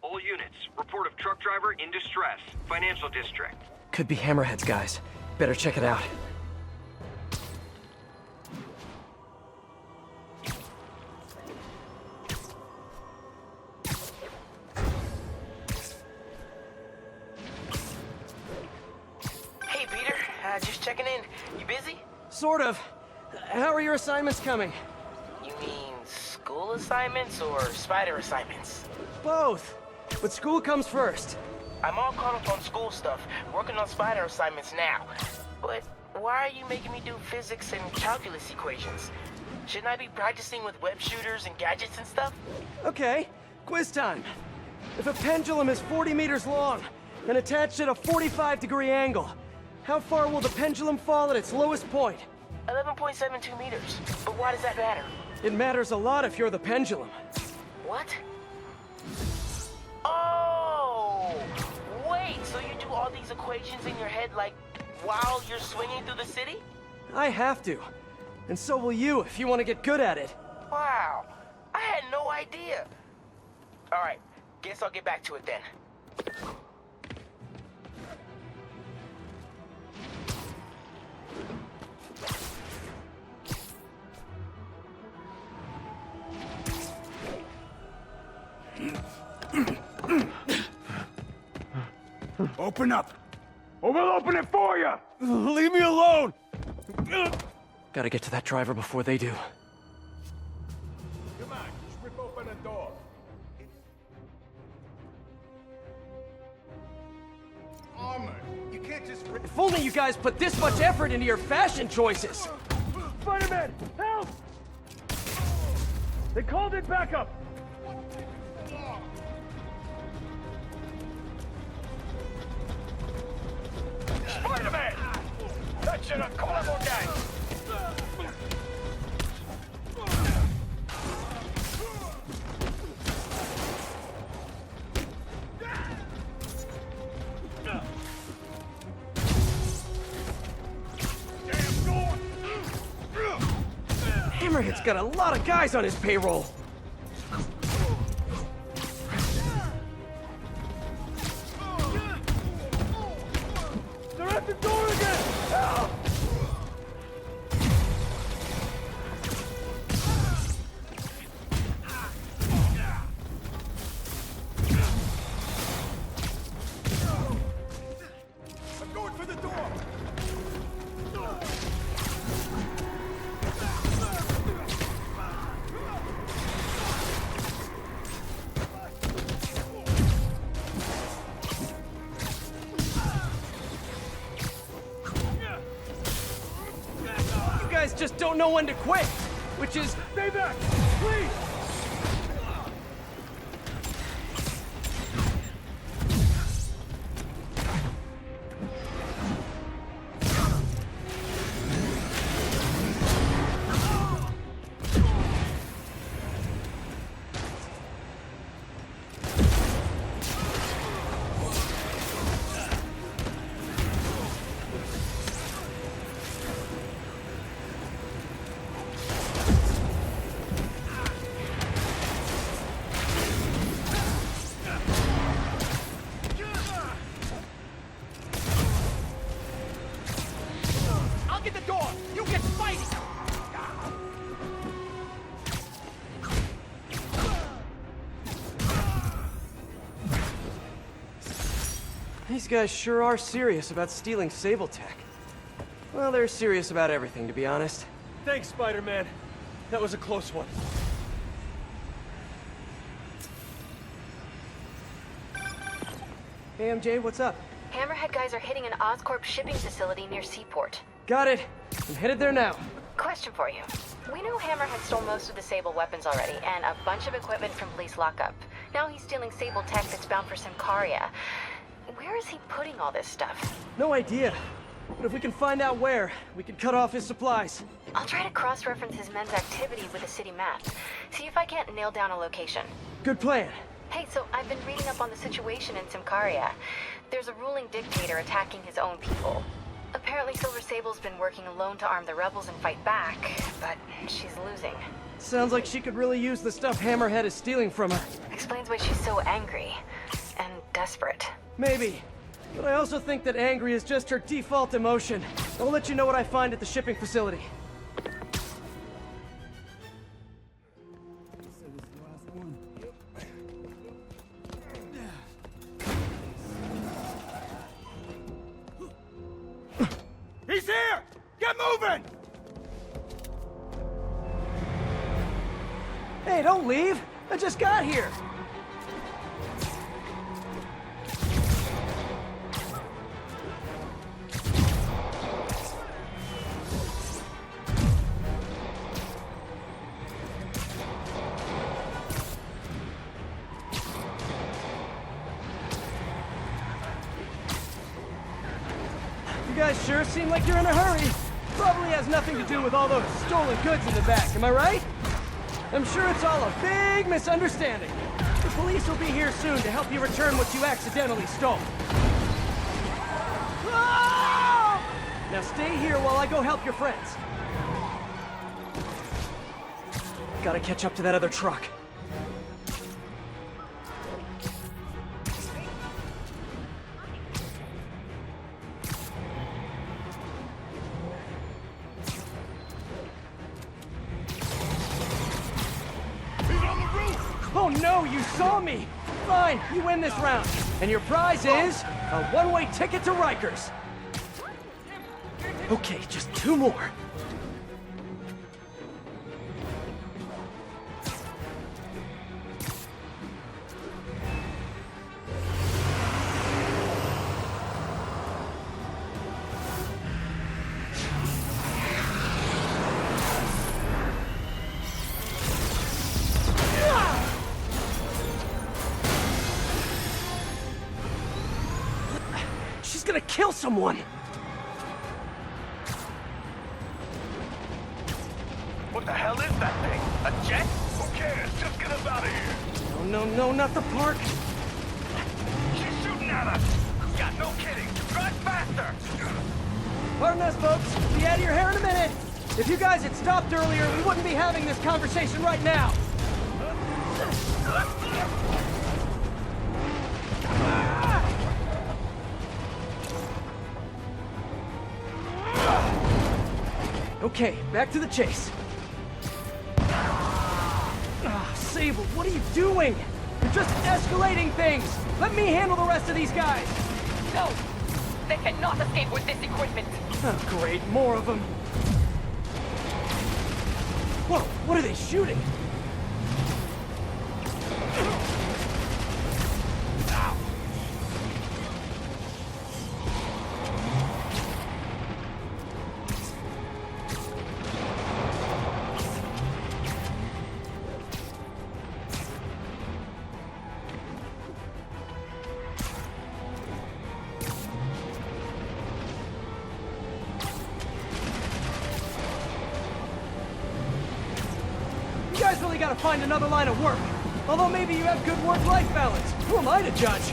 All units, report of truck driver in distress. Financial district. Could be Hammerhead's guys. Better check it out. Hey, Peter. Just checking in. You busy? Sort of. How are your assignments coming? You mean school assignments or spider assignments? Both. But school comes first. I'm all caught up on school stuff, working on spider assignments now. But why are you making me do physics and calculus equations? Shouldn't I be practicing with web shooters and gadgets and stuff? Okay, quiz time. If a pendulum is 40 meters long and attached at a 45-degree angle, how far will the pendulum fall at its lowest point? 11.72 meters. But why does that matter? It matters a lot if you're the pendulum. What? Oh! Wait, so you do all these equations in your head like while you're swinging through the city? I have to. And so will you if you want to get good at it. Wow, I had no idea. All right, guess I'll get back to it then. Open up, or we'll open it for you! Leave me alone! Gotta get to that driver before they do. Come on, just rip open the door. Armor, you can't just rip... If only you guys put this much effort into your fashion choices! Spider-Man, help! They called it backup! Spider-Man! That should have called more guys! Hammerhead's got a lot of guys on his payroll. They're at the door again! Help! I'm going for the door! You guys just don't know when to quit, which is... Stay back! Please! I'll get the door! You get Spidey! These guys sure are serious about stealing Sable Tech. Well, they're serious about everything, to be honest. Thanks, Spider-Man. That was a close one. Hey, MJ, what's up? Hammerhead guys are hitting an Oscorp shipping facility near Seaport. Got it. I'm headed there now. Question for you. We know Hammerhead stole most of the Sable weapons already, and a bunch of equipment from police lockup. Now he's stealing Sable tech that's bound for Symkaria. Where is he putting all this stuff? No idea. But if we can find out where, we can cut off his supplies. I'll try to cross-reference his men's activity with the city map. See if I can't nail down a location. Good plan. Hey, so I've been reading up on the situation in Symkaria. There's a ruling dictator attacking his own people. Apparently Silver Sable's been working alone to arm the rebels and fight back, but she's losing. Sounds like she could really use the stuff Hammerhead is stealing from her. Explains why she's so angry and desperate. Maybe. But I also think that angry is just her default emotion. I'll let you know what I find at the shipping facility. He's here! Get moving! Hey, don't leave! I just got here! You guys sure seem like you're in a hurry. Probably has nothing to do with all those stolen goods in the back, am I right? I'm sure it's all a big misunderstanding. The police will be here soon to help you return what you accidentally stole. Ah! Now stay here while I go help your friends. Gotta catch up to that other truck. Oh no, you saw me! Fine, you win this round. And your prize is a one-way ticket to Rikers. Okay, just 2 more. She's gonna kill someone! What the hell is that thing? A jet? Who cares? Just get us out of here! No, not the park! She's shooting at us! Yeah, no kidding! Drive faster! Pardon us, folks. Be out of your hair in a minute! If you guys had stopped earlier, we wouldn't be having this conversation right now! Okay, back to the chase. Sable, what are you doing? You're just escalating things! Let me handle the rest of these guys! No! They cannot escape with this equipment! Oh, great, more of them. Whoa, what are they shooting? You guys really gotta find another line of work. Although maybe you have good work-life balance. Who am I to judge?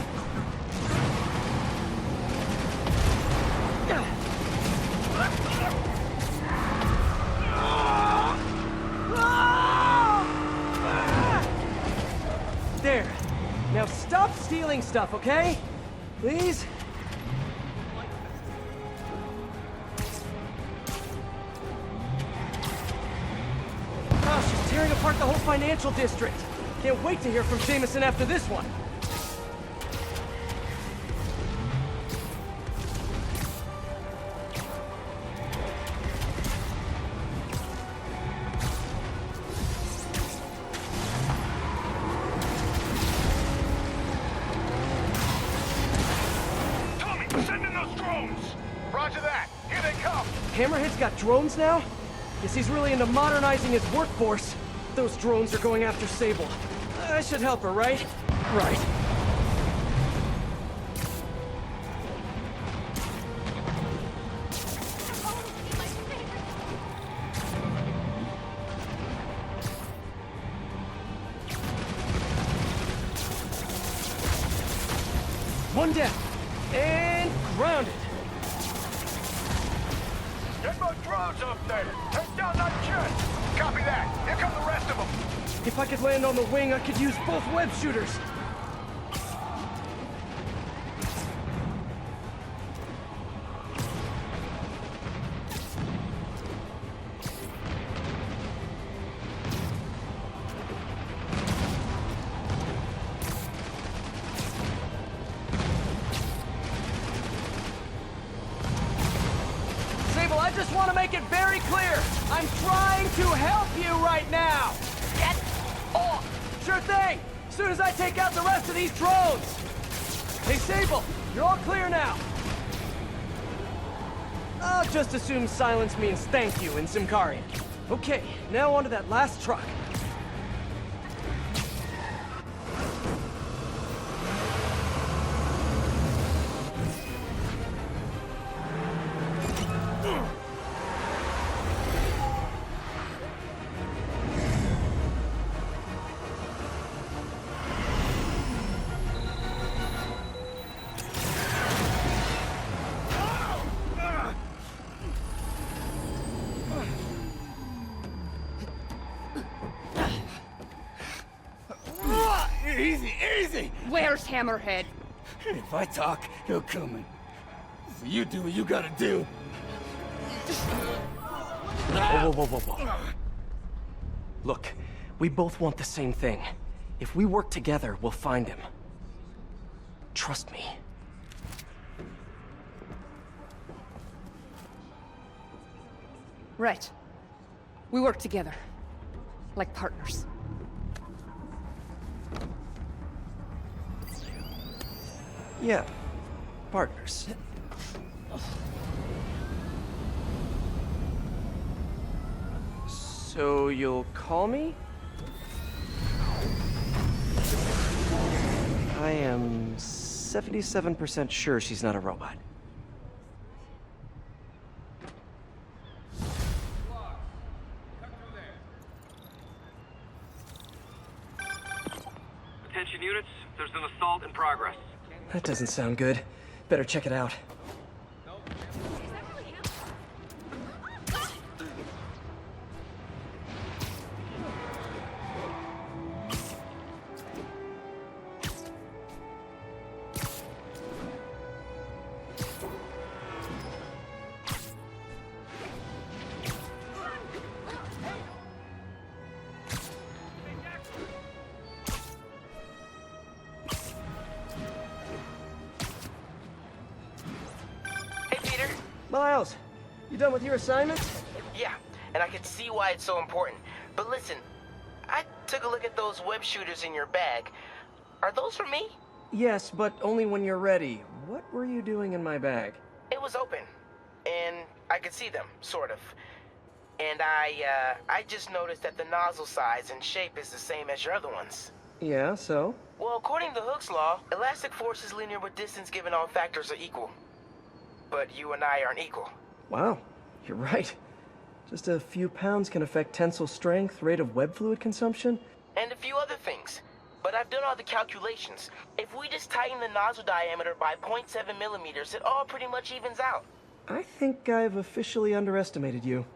There. Now stop stealing stuff, okay? Please? Gosh, she's tearing apart the whole financial district. Can't wait to hear from Jameson after this one. Tommy, send in those drones! Roger that! Here they come! Hammerhead's got drones now? Guess he's really into modernizing his workforce. Those drones are going after Sable. I should help her, right? Right. One down. And grounded. those drones up there. Take down that jet. Copy that. Here come the rest of them. If I could land on the wing, I could use both web shooters. I just want to make it very clear. I'm trying to help you right now. Get off! Sure thing. As soon as I take out the rest of these drones. Hey, Sable, you're all clear now. I'll just assume silence means thank you in Symkarian. Okay, now onto that last truck. Easy, easy! Where's Hammerhead? If I talk, he'll come in. So you do what you gotta do. Whoa. Look, we both want the same thing. If we work together, we'll find him. Trust me. Right. We work together. Like partners. Yeah, partners. So you'll call me? I am 77% sure she's not a robot. Attention units, there's an assault in progress. That doesn't sound good. Better check it out. Miles, you done with your assignment? Yeah, and I can see why it's so important. But listen, I took a look at those web shooters in your bag. Are those for me? Yes, but only when you're ready. What were you doing in my bag? It was open, and I could see them, sort of. And I just noticed that the nozzle size and shape is the same as your other ones. Yeah, so? Well, according to Hooke's law, elastic force is linear with distance given all factors are equal. But you and I aren't equal. Wow, you're right. Just a few pounds can affect tensile strength, rate of web fluid consumption. And a few other things. But I've done all the calculations. If we just tighten the nozzle diameter by 0.7 millimeters, it all pretty much evens out. I think I've officially underestimated you.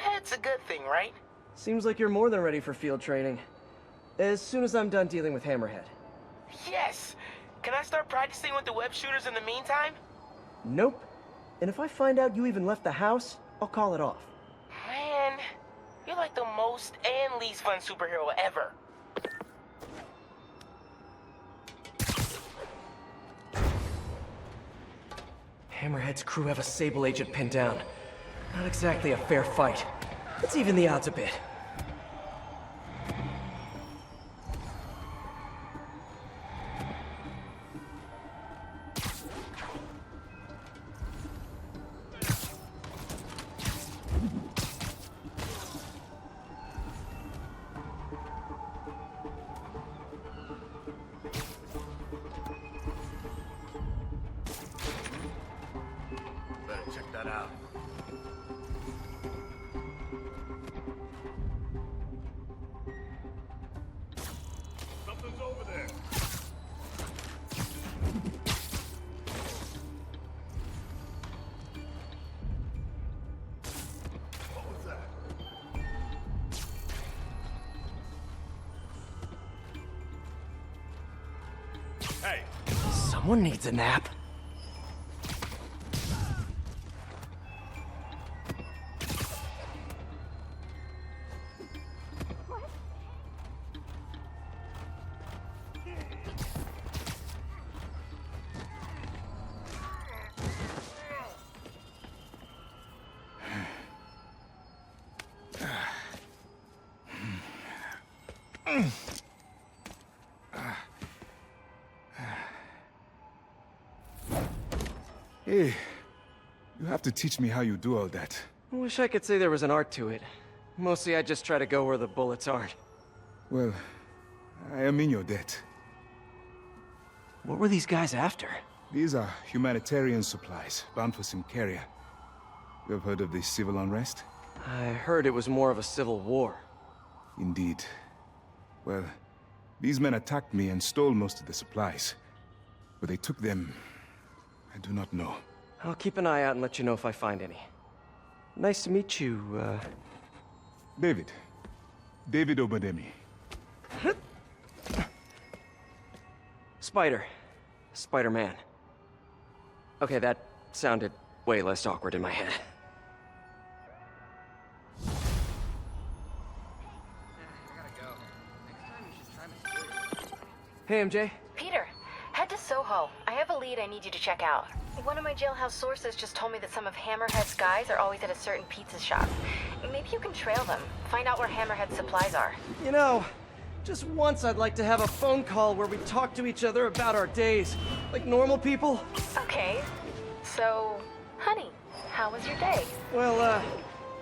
That's a good thing, right? Seems like you're more than ready for field training. As soon as I'm done dealing with Hammerhead. Yes! Can I start practicing with the web shooters in the meantime? Nope. And if I find out you even left the house, I'll call it off. Man, you're like the most and least fun superhero ever. Hammerhead's crew have a Sable agent pinned down. Not exactly a fair fight. Let's even the odds a bit. Check that out. Something's over there. Hey, Someone needs a nap. Hey, you have to teach me how you do all that. I wish I could say there was an art to it. Mostly I just try to go where the bullets aren't. Well, I am in your debt. What were these guys after? These are humanitarian supplies, bound for Symkaria. You have heard of the civil unrest? I heard it was more of a civil war. Indeed. Well, these men attacked me and stole most of the supplies. Where they took them, I do not know. I'll keep an eye out and let you know if I find any. Nice to meet you, David. David Obademi. Spider-Man. Okay, that sounded way less awkward in my head. Hey, MJ. Peter, head to Soho. I have a lead I need you to check out. One of my jailhouse sources just told me that some of Hammerhead's guys are always at a certain pizza shop. Maybe you can trail them, find out where Hammerhead's supplies are. You know, just once I'd like to have a phone call where we talk to each other about our days, like normal people. Okay, so, honey, how was your day? Well,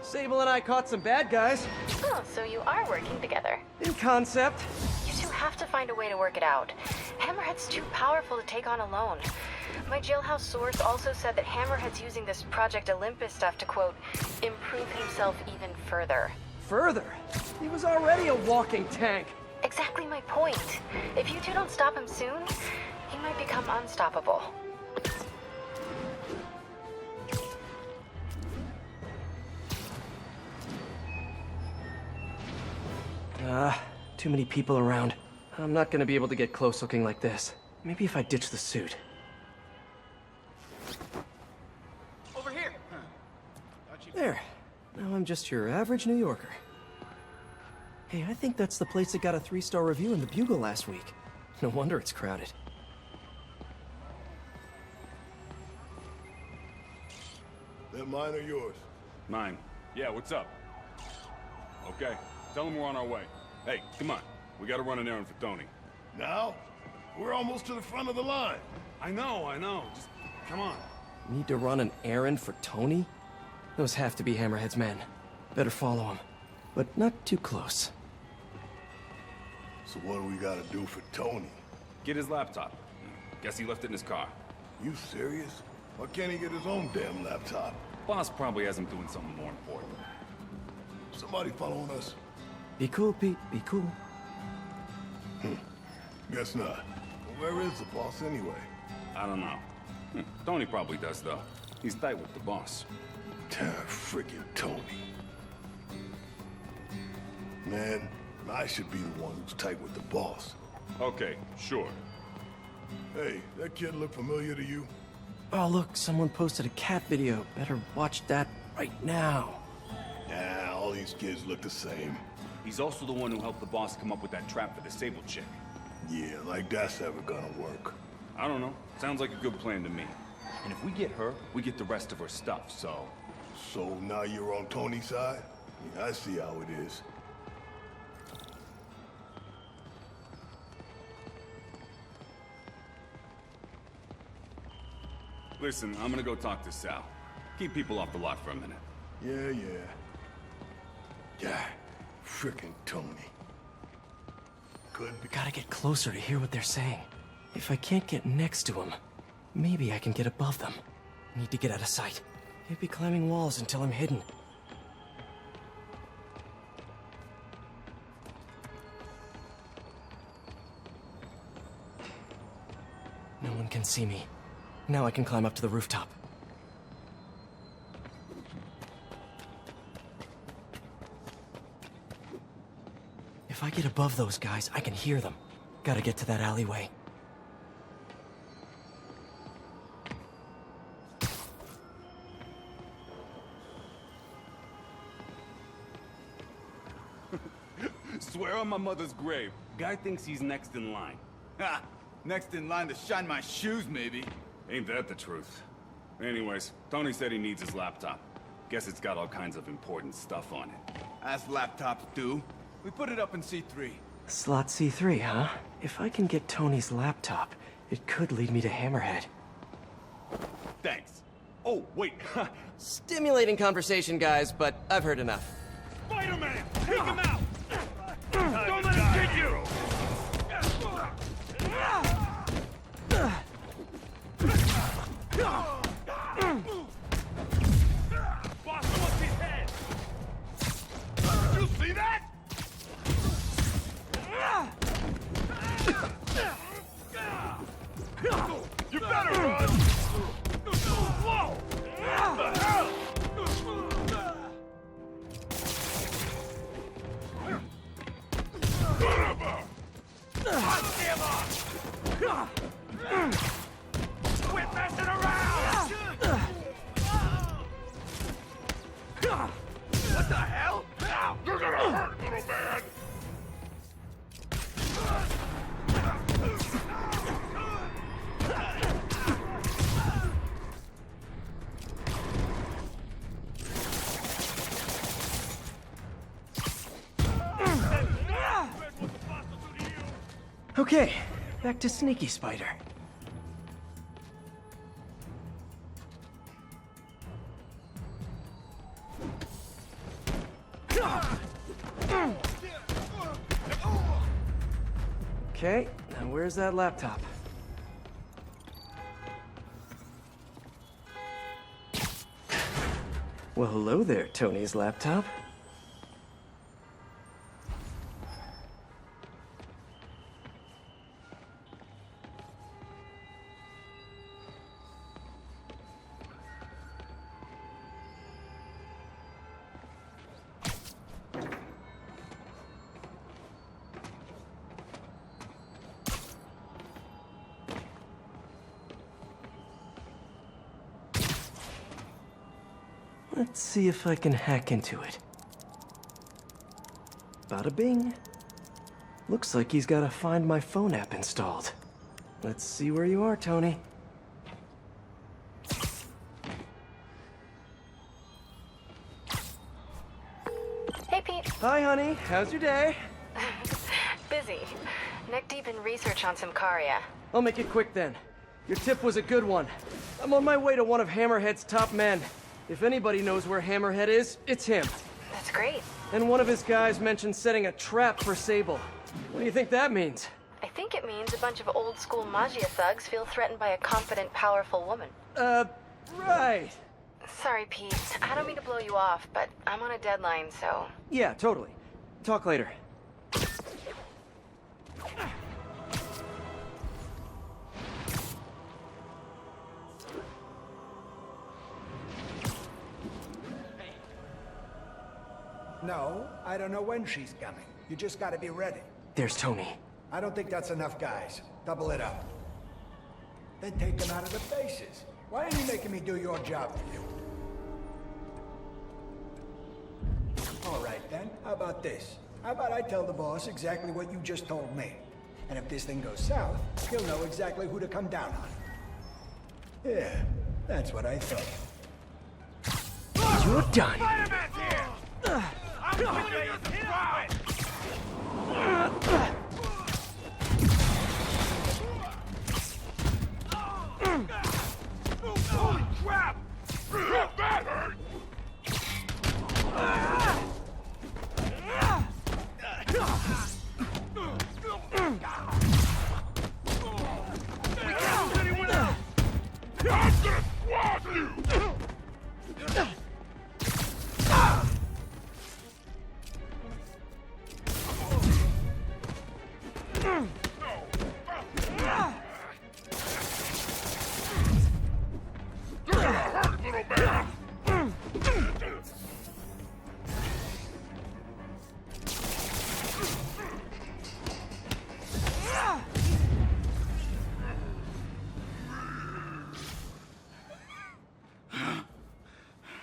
Sable and I caught some bad guys. Oh, so you are working together. In concept. You two have to find a way to work it out. Hammerhead's too powerful to take on alone. My jailhouse source also said that Hammerhead's using this Project Olympus stuff to, quote, improve himself even further. Further? He was already a walking tank. Exactly my point. If you two don't stop him soon, he might become unstoppable. Too many people around. I'm not gonna be able to get close looking like this. Maybe if I ditch the suit. Over here. There. Now I'm just your average New Yorker. Hey, I think that's the place that got a 3-star review in the Bugle last week. No wonder it's crowded. That mine or yours? mine. Yeah, what's up? Okay, tell him we're on our way. Hey, come on. We gotta run an errand for Tony. Now? We're almost to the front of the line. I know. Just, come on. Need to run an errand for Tony? Those have to be Hammerhead's men. Better follow him. But not too close. So what do we gotta do for Tony? Get his laptop. Guess he left it in his car. You serious? Why can't he get his own damn laptop? Boss probably has him doing something more important. Somebody following us? Be cool, Pete. Be cool. Guess not. Well, where is the boss anyway? I don't know. Tony probably does, though. He's tight with the boss. Freaking Tony. Man, I should be the one who's tight with the boss. Okay, sure. Hey, that kid look familiar to you? Oh, look, someone posted a cat video. Better watch that right now. Nah, all these kids look the same. He's also the one who helped the boss come up with that trap for the Sable chick. Yeah, like that's ever gonna work. I don't know. Sounds like a good plan to me. And if we get her, we get the rest of her stuff, so... So now you're on Tony's side? Yeah, I see how it is. Listen, I'm gonna go talk to Sal. Keep people off the lot for a minute. Yeah, frickin' Tony. Could be... Gotta get closer to hear what they're saying. If I can't get next to them, maybe I can get above them. Need to get out of sight. Can't be climbing walls until I'm hidden. No one can see me. Now I can climb up to the rooftop. If I get above those guys, I can hear them. Gotta get to that alleyway. swear on my mother's grave, guy thinks he's next in line. Ha! Next in line to shine my shoes, maybe. Ain't that the truth? Anyways, Tony said he needs his laptop. Guess it's got all kinds of important stuff on it. As laptops do. We put it up in C3. Slot C3, huh? If I can get Tony's laptop, it could lead me to Hammerhead. Thanks. Oh, wait. Stimulating conversation, guys, but I've heard enough. Spider-Man! Take him out! Don't let him get you! Boss wants his head! You see that? You better run! Whoa! What the hell? Quit messing around! What the hell? You're gonna hurt, little man! Okay, back to Sneaky Spider. Okay, now where's that laptop? Well, hello there, Tony's laptop. Let's see if I can hack into it. Bada bing. Looks like he's got a Find My Phone app installed. Let's see where you are, Tony. Hey, Pete. Hi, honey. How's your day? Busy. Neck deep in research on some Karia. I'll make it quick then. Your tip was a good one. I'm on my way to one of Hammerhead's top men. If anybody knows where Hammerhead is, it's him. That's great. And one of his guys mentioned setting a trap for Sable. What do you think that means? I think it means a bunch of old-school Magia thugs feel threatened by a confident, powerful woman. Right. Sorry, Pete. I don't mean to blow you off, but I'm on a deadline, so... Yeah, totally. Talk later. No, I don't know when she's coming. You just gotta be ready. There's Tony. I don't think that's enough, guys. Double it up. Then take them out of the faces. Why are you making me do your job for you? All right, then. How about this? How about I tell the boss exactly what you just told me? And if this thing goes south, he'll know exactly who to come down on. Yeah, that's what I thought. You're done. Spider-Man's here! I'm gonna get you right! Holy crap! That hurt! We can't lose anyone else! I'm gonna squash you!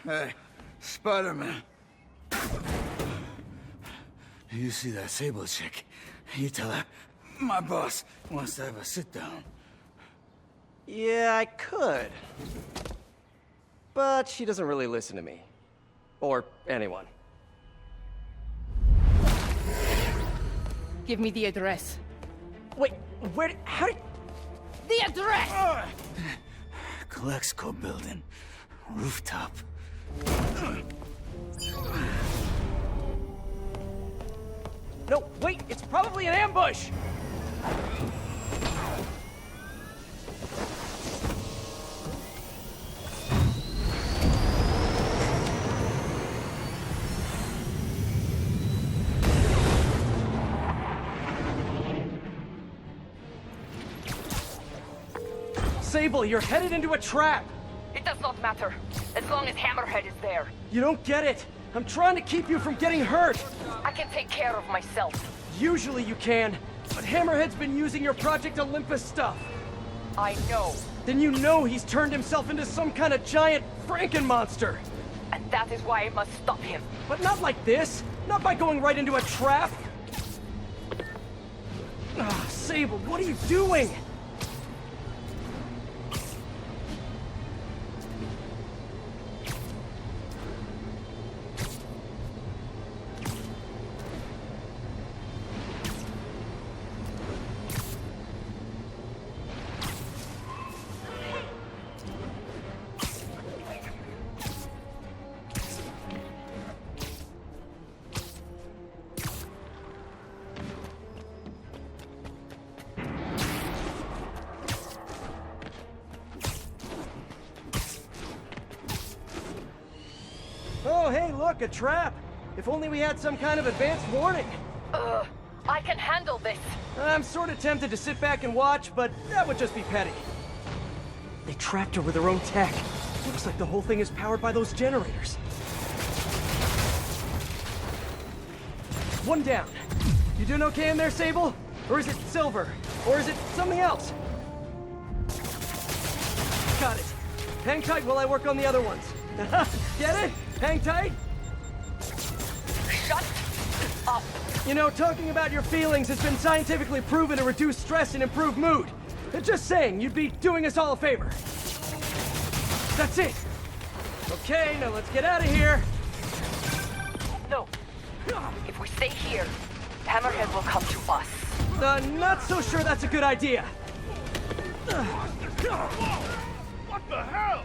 Hey, Spider-Man. You see that Sable chick? You tell her, my boss wants to have a sit-down. Yeah, I could. But she doesn't really listen to me. Or anyone. Give me the address. Wait, how did... The address! Colexco building. Rooftop. No, wait, it's probably an ambush! Sable, you're headed into a trap! It does not matter, as long as Hammerhead is there. You don't get it! I'm trying to keep you from getting hurt! I can take care of myself. Usually you can, but Hammerhead's been using your Project Olympus stuff. I know. Then you know he's turned himself into some kind of giant Frankenmonster! And that is why I must stop him. But not like this! Not by going right into a trap! Sable, what are you doing? Oh, hey, look, a trap! If only we had some kind of advanced warning! I can handle this. I'm sort of tempted to sit back and watch, but that would just be petty. They trapped her with their own tech. Looks like the whole thing is powered by those generators. One down. You doing okay in there, Sable? Or is it Silver? Or is it something else? Got it. Hang tight while I work on the other ones. Get it? Hang tight? Shut up. You know, talking about your feelings has been scientifically proven to reduce stress and improve mood. Just saying, you'd be doing us all a favor. That's it. Okay, now let's get out of here. No. If we stay here, Hammerhead will come to us. Not so sure that's a good idea. What the hell?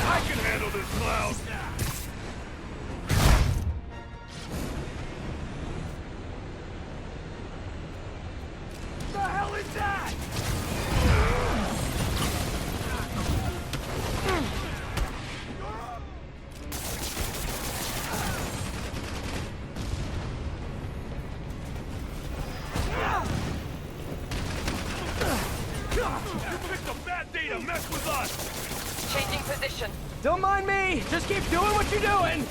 I can handle this, Cloud. The hell is that? Mess with us! Changing position. Don't mind me. Just keep doing what you're doing.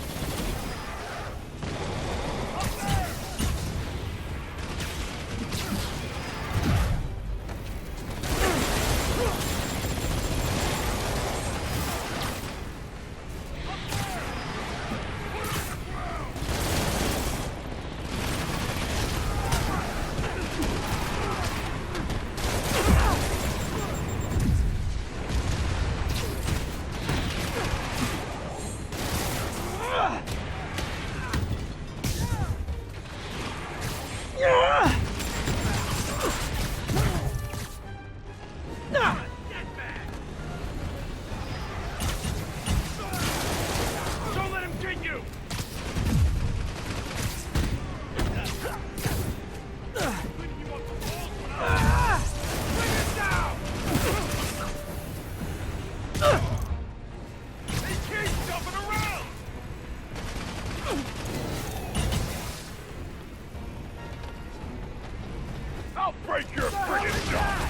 I'll break your friggin' jaw!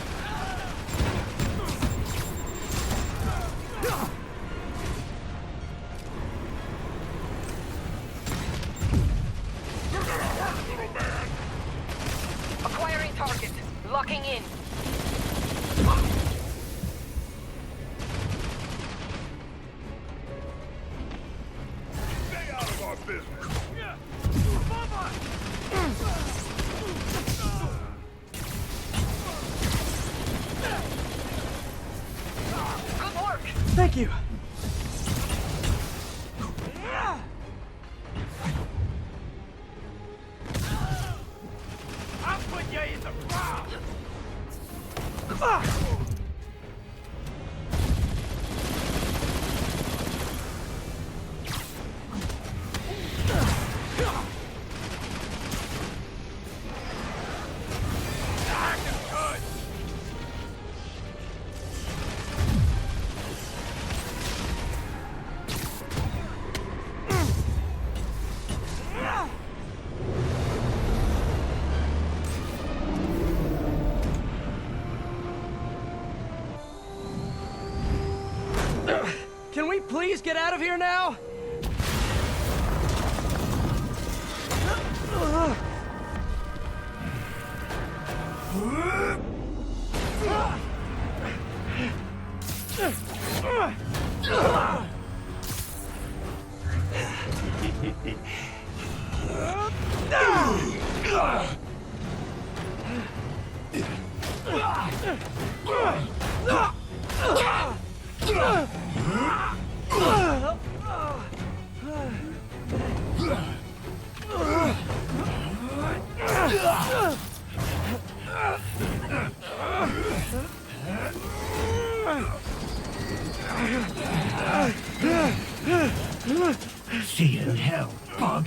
you. I'll put you in the ground! Can we please get out of here now? See you in hell, bug.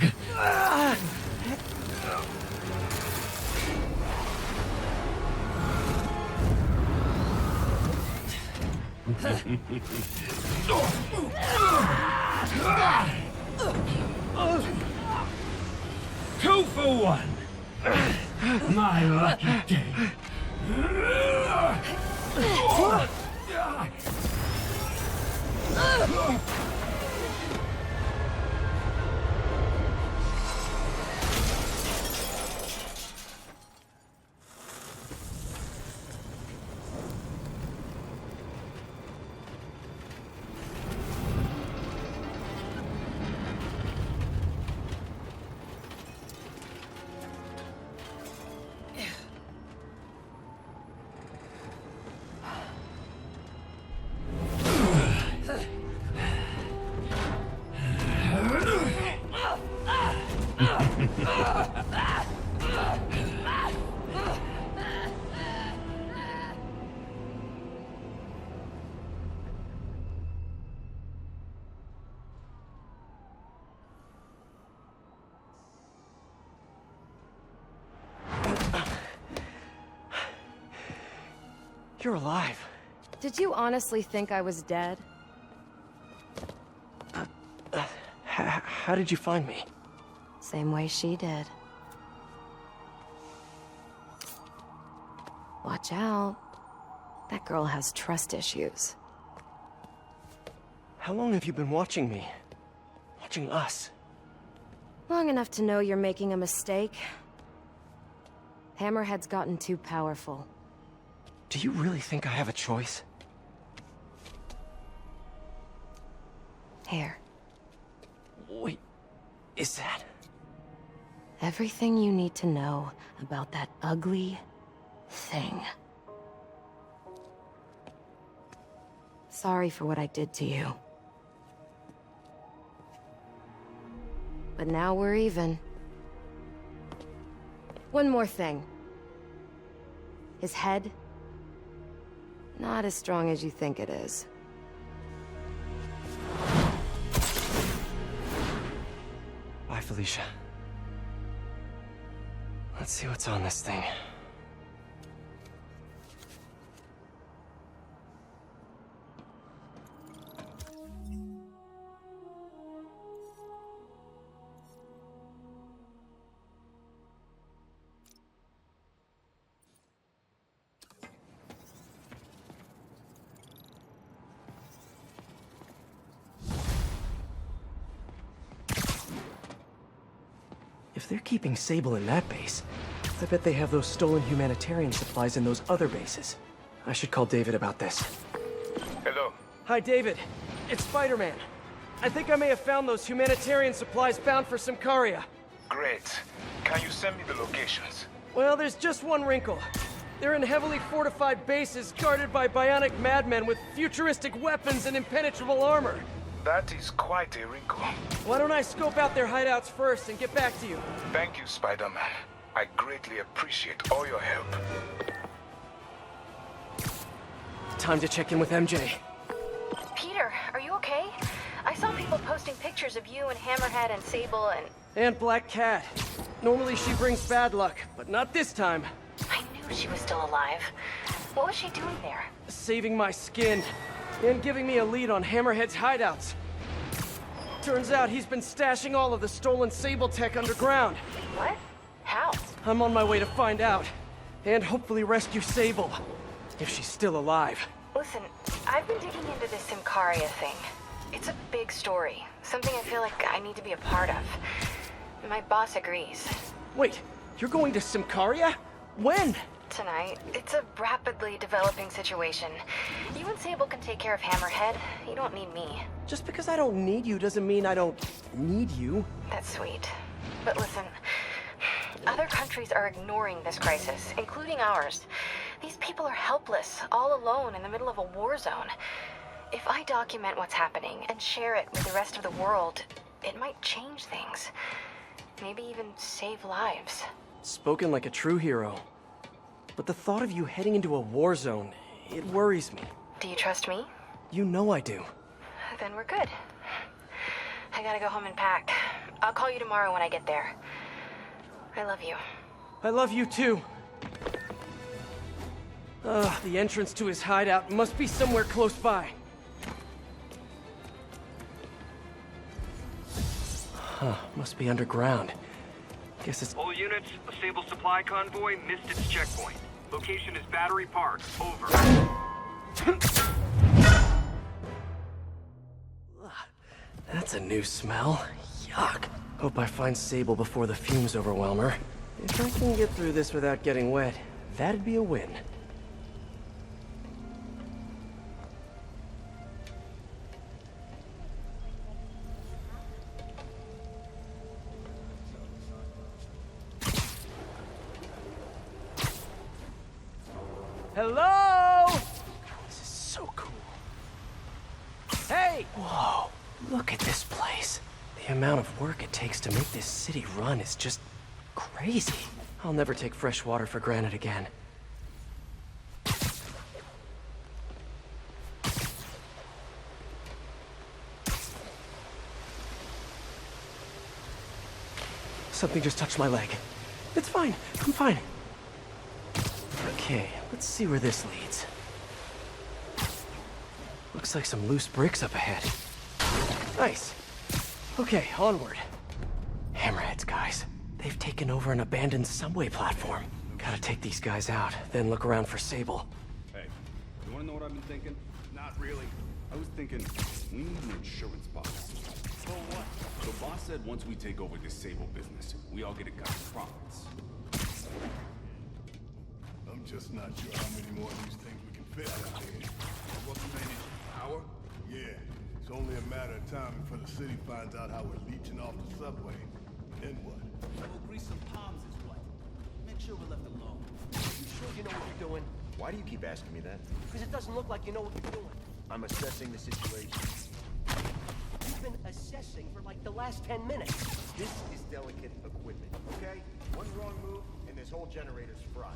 Two for one. My lucky day. You're alive. Did you honestly think I was dead? How did you find me? Same way she did. Watch out. That girl has trust issues. How long have you been watching me? Watching us? Long enough to know you're making a mistake. Hammerhead's gotten too powerful. Do you really think I have a choice? Here. Wait, is that... Everything you need to know about that ugly thing. Sorry for what I did to you. But now we're even. One more thing. His head, not as strong as you think it is. Bye, Felicia. Let's see what's on this thing. If they're keeping Sable in that base, I bet they have those stolen humanitarian supplies in those other bases. I should call David about this. Hello. Hi, David. It's Spider-Man. I think I may have found those humanitarian supplies bound for Symkaria. Great. Can you send me the locations? Well, there's just one wrinkle. They're in heavily fortified bases guarded by bionic madmen with futuristic weapons and impenetrable armor. That is quite a wrinkle. Why don't I scope out their hideouts first and get back to you? Thank you, Spider-Man. I greatly appreciate all your help. Time to check in with MJ. Peter, are you okay? I saw people posting pictures of you and Hammerhead and Sable and... And Black Cat. Normally she brings bad luck, but not this time. I knew she was still alive. What was she doing there? Saving my skin. And giving me a lead on Hammerhead's hideouts. Turns out he's been stashing all of the stolen Sable tech underground. What? How? I'm on my way to find out. And hopefully rescue Sable. If she's still alive. Listen, I've been digging into this Symkaria thing. It's a big story. Something I feel like I need to be a part of. My boss agrees. Wait, you're going to Symkaria? When? Tonight. It's a rapidly developing situation. You and Sable can take care of Hammerhead. You don't need me. Just because I don't need you doesn't mean I don't need you. That's sweet. But listen, other countries are ignoring this crisis, including ours. These people are helpless, all alone in the middle of a war zone. If I document what's happening and share it with the rest of the world, it might change things. Maybe even save lives. Spoken like a true hero. But the thought of you heading into a war zone, it worries me. Do you trust me? You know I do. Then we're good. I gotta go home and pack. I'll call you tomorrow when I get there. I love you. I love you too. The entrance to his hideout must be somewhere close by. Huh, must be underground. Guess it's... All units, a Sable supply convoy missed its checkpoint. Location is Battery Park. Over. That's a new smell. Yuck. Hope I find Sable before the fumes overwhelm her. If I can get through this without getting wet, that'd be a win. Hello? This is so cool. Hey! Whoa, look at this place. The amount of work it takes to make this city run is just crazy. I'll never take fresh water for granted again. Something just touched my leg. It's fine. I'm fine. Okay, let's see where this leads. Looks like some loose bricks up ahead. Nice. Okay, onward. Hammerheads, guys. They've taken over an abandoned subway platform. Gotta take these guys out, then look around for Sable. Hey, you wanna know what I've been thinking? Not really. I was thinking, we need an insurance policy. For what? The boss said once we take over this Sable business, we all get a cut of profits. I'm just not sure how many more of these things we can fit out here. What you mean, power? Yeah, it's only a matter of time before the city finds out how we're leeching off the subway. Then what? We'll grease some palms is what. Make sure we're left alone. You sure you know what you're doing? Why do you keep asking me that? Because it doesn't look like you know what you're doing. I'm assessing the situation. You've been assessing for like the last 10 minutes. This is delicate equipment, okay? One wrong move, and this whole generator's fried.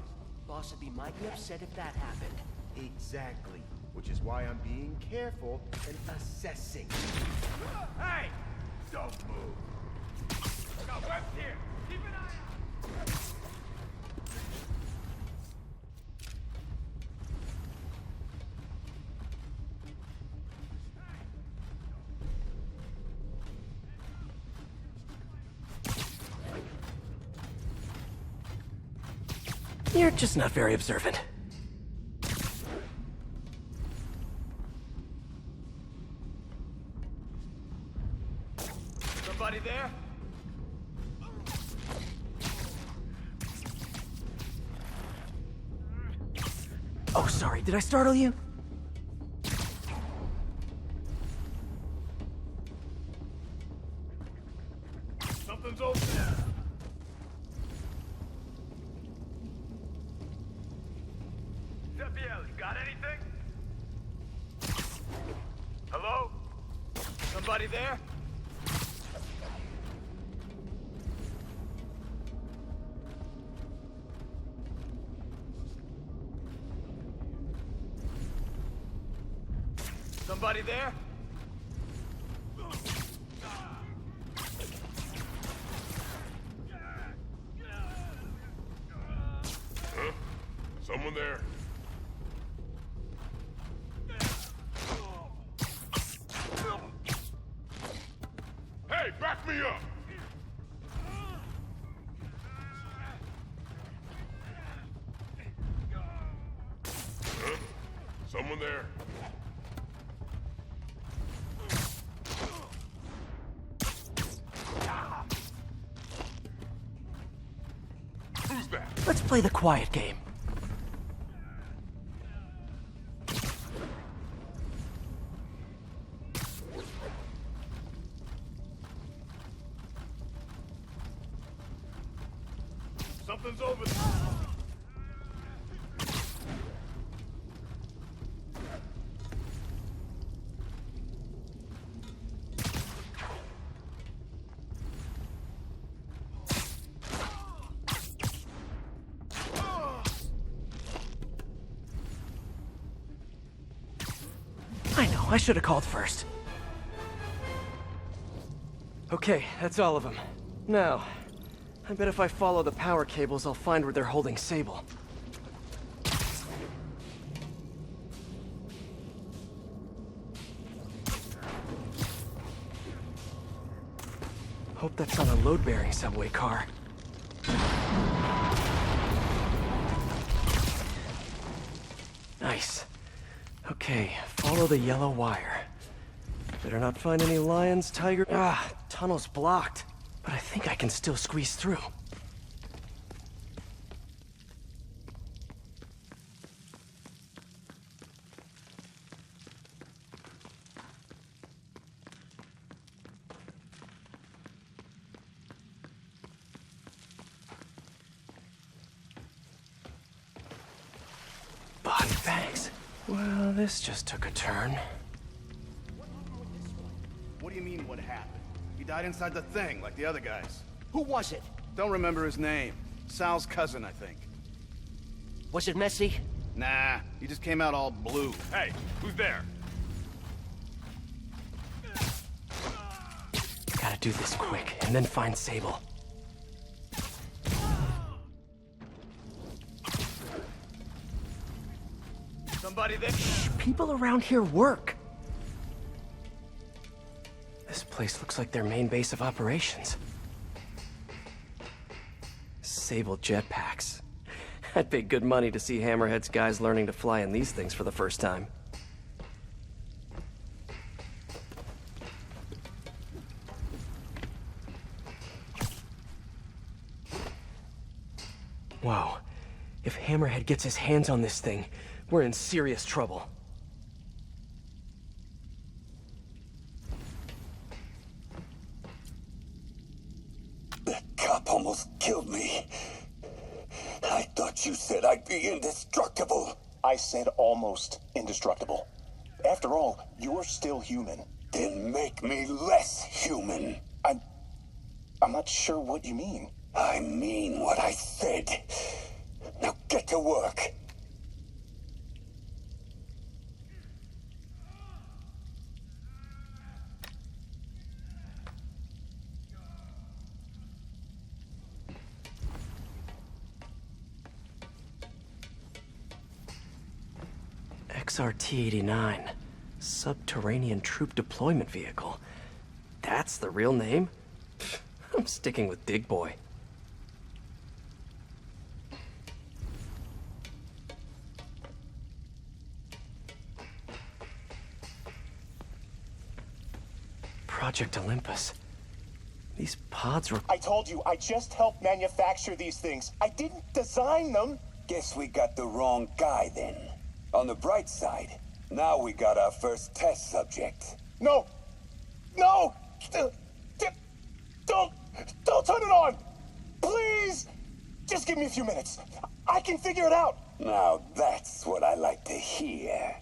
Boss would be mighty upset if that happened. Exactly. Which is why I'm being careful and assessing. Hey! Don't move. Got webs here. Keep an eye out. You're just not very observant. Somebody there? Oh, sorry. Did I startle you? Something's over there. FEL, you got anything? Hello? Somebody there? Somebody there? Huh? Someone there? Hey, back me up! Huh? Someone there? Who's that? Let's play the quiet game. Something's over there. I know, I should have called first. Okay, that's all of them. Now, I bet if I follow the power cables, I'll find where they're holding Sable. Hope that's not a load-bearing subway car. Nice. Okay, follow the yellow wire. Better not find any lions, tiger... Ah, tunnel's blocked. But I think I can still squeeze through. Body bags. Well, this just took a turn. What do you mean, what happened? He died inside the thing, like the other guys. Who was it? Don't remember his name. Sal's cousin, I think. Was it messy? Nah, he just came out all blue. Hey, who's there? Gotta do this quick, and then find Sable. Somebody there? Shh, people around here work. This place looks like their main base of operations. Sable jetpacks. I'd pay good money to see Hammerhead's guys learning to fly in these things for the first time. Wow. If Hammerhead gets his hands on this thing, we're in serious trouble. That cop almost killed me. I thought you said I'd be indestructible. I said almost indestructible. After all, you're still human. Then make me less human. I'm not sure what you mean. I mean what I said. Now get to work. XRT-89. Subterranean Troop Deployment Vehicle. That's the real name? I'm sticking with Dig Boy. Project Olympus. These pods were... I told you, I just helped manufacture these things. I didn't design them. Guess we got the wrong guy then. On the bright side, now we got our first test subject. No! No! Don't turn it on! Please! Just give me a few minutes. I can figure it out. Now that's what I like to hear.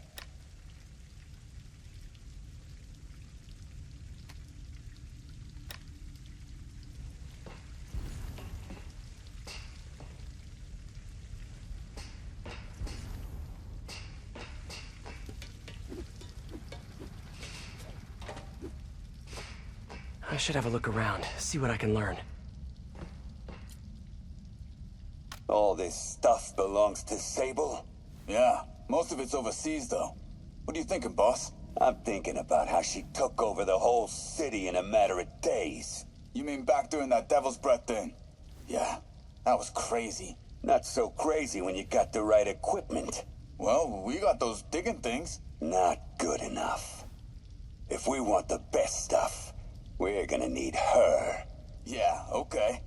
I should have a look around, see what I can learn. All this stuff belongs to Sable? Yeah, most of it's overseas, though. What are you thinking, boss? I'm thinking about how she took over the whole city in a matter of days. You mean back during that Devil's Breath thing? Yeah, that was crazy. Not so crazy when you got the right equipment. Well, we got those digging things. Not good enough. If we want the best stuff, we're gonna need her. Yeah, okay.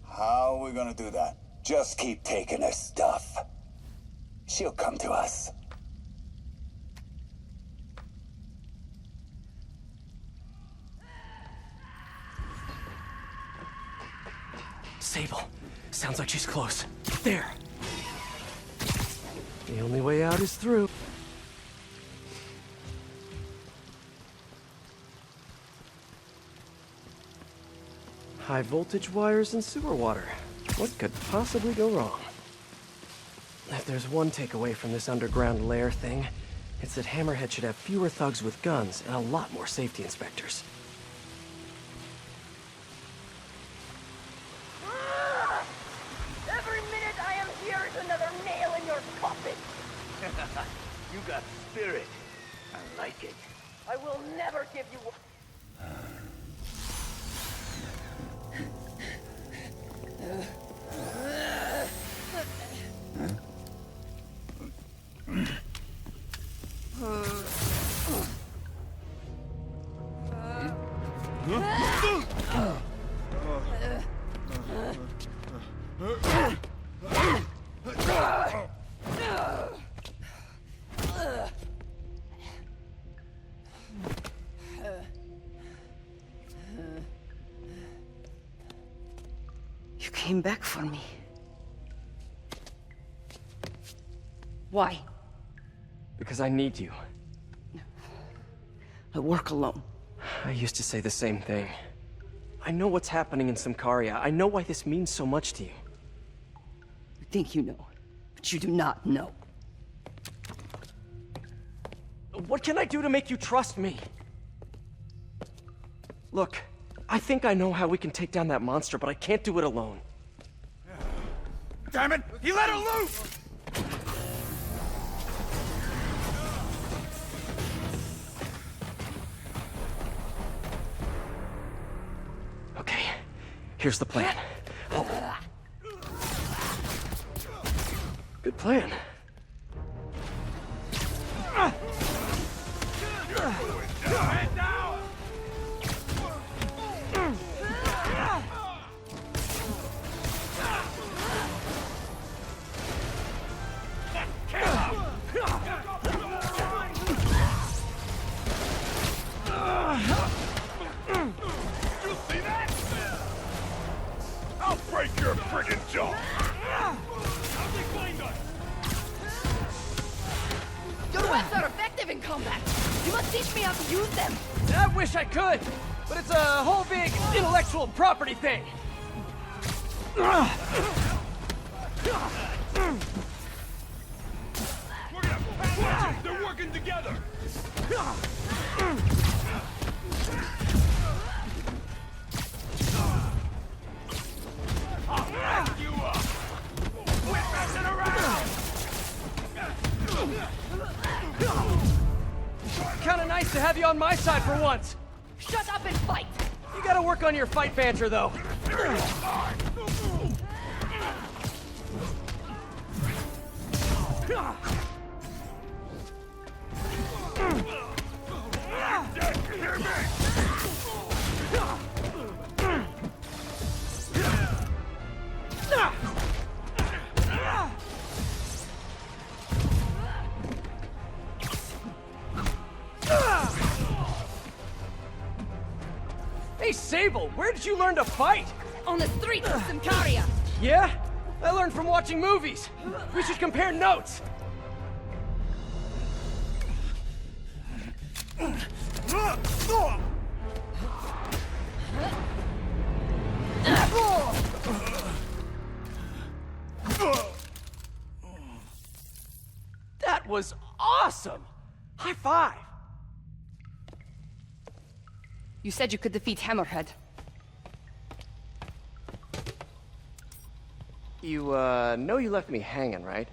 How are we gonna do that? Just keep taking her stuff. She'll come to us. Sable. Sounds like she's close. There. The only way out is through. High voltage wires and sewer water. What could possibly go wrong? If there's one takeaway from this underground lair thing, it's that Hammerhead should have fewer thugs with guns and a lot more safety inspectors. Every minute I am here is another nail in your coffin. You got spirit. I like it. I will never give you... You came back for me. Why? Because I need you. I work alone. I used to say the same thing. I know what's happening in Symkaria. I know why this means so much to you. You think you know, but you do not know. What can I do to make you trust me? Look, I think I know how we can take down that monster, but I can't do it alone. Damn it! He let her loose! Okay, here's the plan. Oh. Good plan. Man down! You see that? I'll break your friggin' jaw! How'd they find us? Your webs are effective in combat. You must teach me how to use them. I wish I could, but it's a whole big intellectual property thing. We're gonna watch it! They're working together! I'll back you up! We're messing around! Kinda nice to have you on my side for once. Shut up and fight. You gotta work on your fight banter, though. Hear me? Hey, Sable, where did you learn to fight? On the streets of Symkaria. Yeah? I learned from watching movies. We should compare notes. That was awesome! High five! You said you could defeat Hammerhead. You, know you left me hanging, right?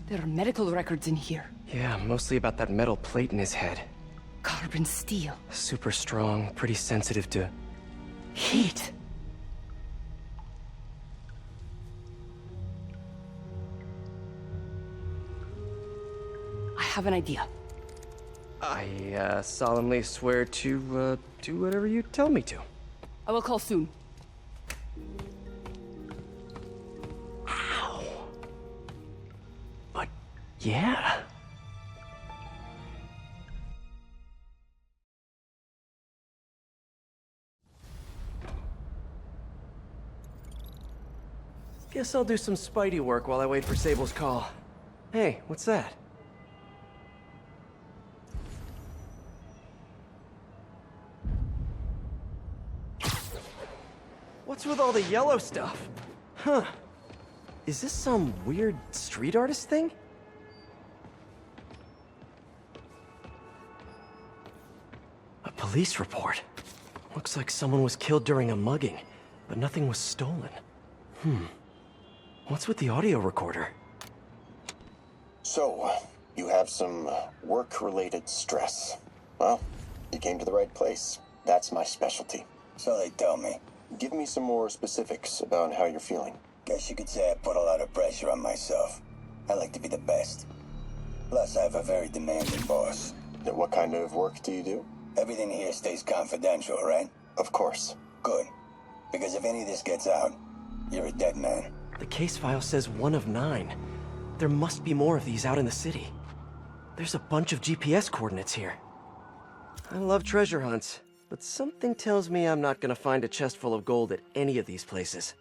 There are medical records in here. Yeah, mostly about that metal plate in his head. Carbon steel. Super strong, pretty sensitive to heat. I have an idea. I, solemnly swear to, do whatever you tell me to. I will call soon. Ow. But, yeah. Guess I'll do some Spidey work while I wait for Sable's call. Hey, what's that? What's with all the yellow stuff? Huh. Is this some weird street artist thing? A police report. Looks like someone was killed during a mugging, but nothing was stolen. What's with the audio recorder? So, you have some work-related stress. Well, you came to the right place. That's my specialty. So they tell me. Give me some more specifics about how you're feeling. Guess you could say I put a lot of pressure on myself. I like to be the best. Plus, I have a very demanding boss. And what kind of work do you do? Everything here stays confidential, right? Of course. Good. Because if any of this gets out, you're a dead man. The case file says 1 of 9. There must be more of these out in the city. There's a bunch of GPS coordinates here. I love treasure hunts, but something tells me I'm not gonna find a chest full of gold at any of these places.